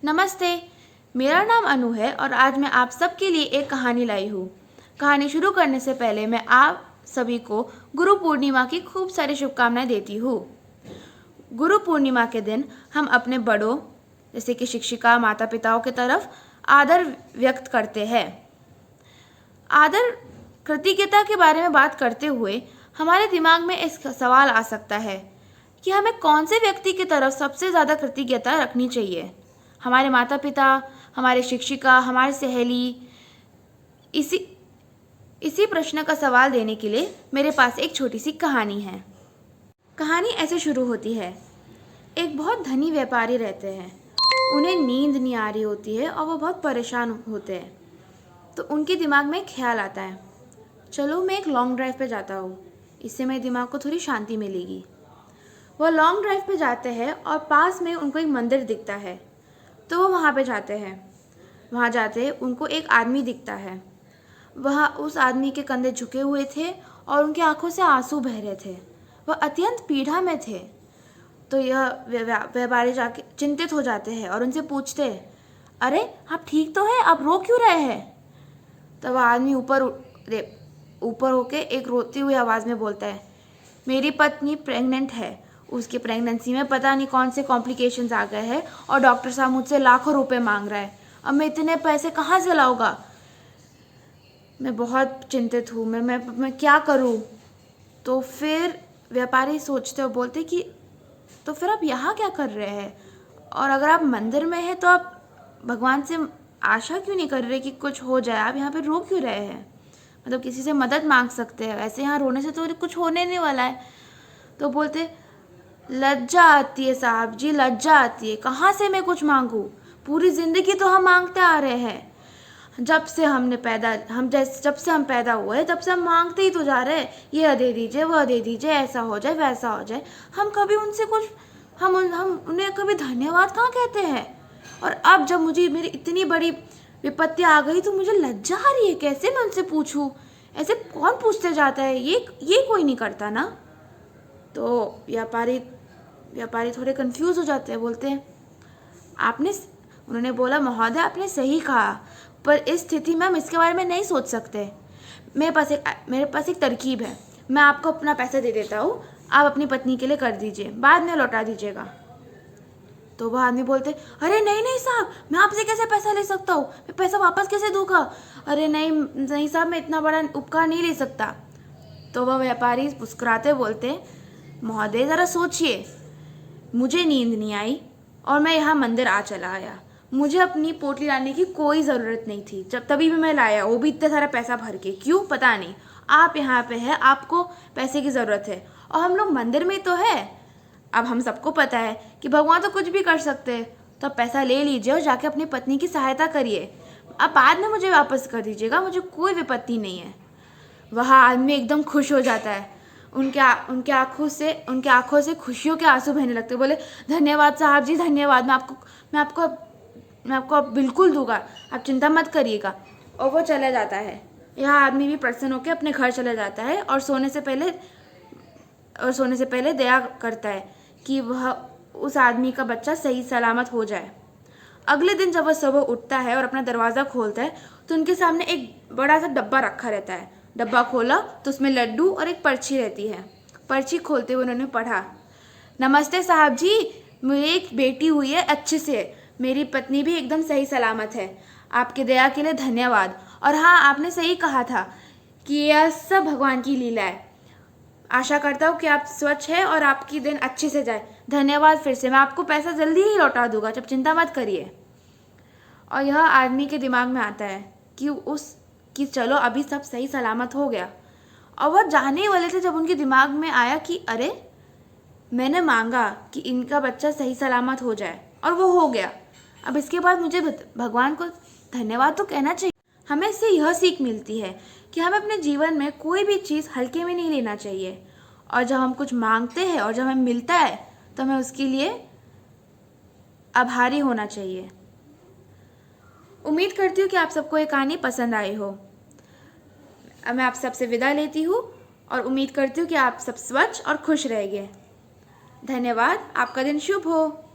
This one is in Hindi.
नमस्ते। मेरा नाम अनु है और आज मैं आप सबके लिए एक कहानी लाई हूँ। कहानी शुरू करने से पहले मैं आप सभी को गुरु पूर्णिमा की खूब सारी शुभकामनाएं देती हूँ। गुरु पूर्णिमा के दिन हम अपने बड़ों जैसे कि शिक्षिका माता पिताओं की तरफ आदर व्यक्त करते हैं। आदर कृतज्ञता के बारे में बात करते हुए हमारे दिमाग में एक सवाल आ सकता है कि हमें कौन से व्यक्ति की तरफ सबसे ज़्यादा कृतज्ञता रखनी चाहिए। हमारे माता पिता, हमारे शिक्षिका, हमारी सहेली। इसी प्रश्न का सवाल देने के लिए मेरे पास एक छोटी सी कहानी है। कहानी ऐसे शुरू होती है। एक बहुत धनी व्यापारी रहते हैं। उन्हें नींद नहीं आ रही होती है और वो बहुत परेशान होते हैं। तो उनके दिमाग में एक ख्याल आता है, चलो मैं एक लॉन्ग ड्राइव पे जाता हूँ, इससे मेरे दिमाग को थोड़ी शांति मिलेगी। वो लॉन्ग ड्राइव पे जाते हैं और पास में उनको एक मंदिर दिखता है, तो वो वहाँ पे जाते हैं। वहाँ जाते उनको एक आदमी दिखता है। वह उस आदमी के कंधे झुके हुए थे और उनकी आंखों से आंसू बह रहे थे। वह अत्यंत पीड़ा में थे। तो यह व्यापारी जाके चिंतित हो जाते हैं और उनसे पूछते हैं, अरे आप ठीक तो हैं, आप रो क्यों रहे हैं? तब वह आदमी ऊपर होके एक रोती हुई आवाज़ में बोलता है, मेरी पत्नी प्रेग्नेंट है, उसकी प्रेगनेंसी में पता नहीं कौन से कॉम्प्लिकेशंस आ गए हैं और डॉक्टर साहब मुझसे लाखों रुपए मांग रहा है। अब मैं इतने पैसे कहाँ से लाऊंगा? मैं बहुत चिंतित हूँ, मैं क्या करूँ? तो फिर व्यापारी सोचते और बोलते कि तो फिर आप यहाँ क्या कर रहे हैं? और अगर आप मंदिर में हैं तो आप भगवान से आशा क्यों नहीं कर रहे कि कुछ हो जाए? आप यहाँ पे रो क्यों रहे हैं? मतलब किसी से मदद मांग सकते हैं, ऐसे यहाँ रोने से तो कुछ होने नहीं वाला है। तो बोलते, लज्जा आती है साहब जी, लज्जा आती है। कहाँ से मैं कुछ मांगूं? पूरी जिंदगी तो हम मांगते आ रहे हैं। जब से हम पैदा हुए तब से हम मांगते ही तो जा रहे हैं, यह दे दीजिए, वह दे दीजिए, ऐसा हो जाए, वैसा हो जाए। हम कभी उनसे कुछ हम उन्हें कभी धन्यवाद कहाँ कहते हैं? और अब जब मुझे मेरी इतनी बड़ी विपत्ति आ गई तो मुझे लज्जा आ रही है। कैसे मैं उनसे पूछूं? ऐसे कौन पूछते जाता है? ये कोई नहीं करता ना। तो व्यापारी थोड़े कंफ्यूज हो जाते हैं। बोलते हैं, उन्होंने बोला, महोदय आपने सही कहा, पर इस स्थिति में हम इसके बारे में नहीं सोच सकते। मेरे पास एक तरकीब है। मैं आपको अपना पैसा दे देता हूँ, आप अपनी पत्नी के लिए कर दीजिए, बाद में लौटा दीजिएगा। तो वह आदमी बोलते, अरे नहीं नहीं साहब, मैं आपसे कैसे पैसा ले सकता हूँ? मैं पैसा वापस कैसे दूंगा? अरे नहीं नहीं साहब, मैं इतना बड़ा उपकार नहीं ले सकता। तो वह व्यापारी मुस्कुराते बोलते, महोदय ज़रा सोचिए, मुझे नींद नहीं आई और मैं यहाँ मंदिर आ चला आया। मुझे अपनी पोटली लाने की कोई ज़रूरत नहीं थी, जब तभी भी मैं लाया, वो भी इतना सारा पैसा भर के। क्यों पता नहीं, आप यहाँ पे है, आपको पैसे की ज़रूरत है और हम लोग मंदिर में तो है। अब हम सबको पता है कि भगवान तो कुछ भी कर सकते हैं। तो आप पैसा ले लीजिए और जाके अपनी पत्नी की सहायता करिए। आप बाद में मुझे वापस कर दीजिएगा, मुझे कोई विपत्ति नहीं है। वह आदमी एकदम खुश हो जाता है। उनके आंखों से खुशियों के आंसू बहने लगते। बोले, धन्यवाद साहब जी, धन्यवाद, मैं आपको अब बिल्कुल दूंगा, आप चिंता मत करिएगा। और वो चला जाता है। यह आदमी भी प्रसन्न होकर अपने घर चला जाता है और सोने से पहले दया करता है कि वह उस आदमी का बच्चा सही सलामत हो जाए। अगले दिन जब वह सुबह उठता है और अपना दरवाज़ा खोलता है तो उनके सामने एक बड़ा सा डब्बा रखा रहता है। डब्बा खोला तो उसमें लड्डू और एक पर्ची रहती है। पर्ची खोलते हुए उन्होंने पढ़ा, नमस्ते साहब जी, मेरी एक बेटी हुई है अच्छे से, मेरी पत्नी भी एकदम सही सलामत है, आपके दया के लिए धन्यवाद। और हाँ, आपने सही कहा था कि यह सब भगवान की लीला है। आशा करता हूँ कि आप स्वच्छ है और आपकी दिन अच्छे से जाए। धन्यवाद फिर से, मैं आपको पैसा जल्दी ही लौटा दूंगा, जब चिंता मत करिए। और यह आदमी के दिमाग में आता है कि चलो अभी सब सही सलामत हो गया। और वह जाने वाले थे जब उनके दिमाग में आया कि अरे, मैंने मांगा कि इनका बच्चा सही सलामत हो जाए और वो हो गया। अब इसके बाद मुझे भगवान को धन्यवाद तो कहना चाहिए। हमें इससे यह सीख मिलती है कि हमें अपने जीवन में कोई भी चीज़ हल्के में नहीं लेना चाहिए। और जब हम कुछ मांगते हैं और जब हमें मिलता है तो हमें उसके लिए आभारी होना चाहिए। उम्मीद करती हूँ कि आप सबको ये कहानी पसंद आई हो। अब मैं आप सबसे विदा लेती हूँ और उम्मीद करती हूँ कि आप सब स्वच्छ और खुश रहेंगे। धन्यवाद, आपका दिन शुभ हो।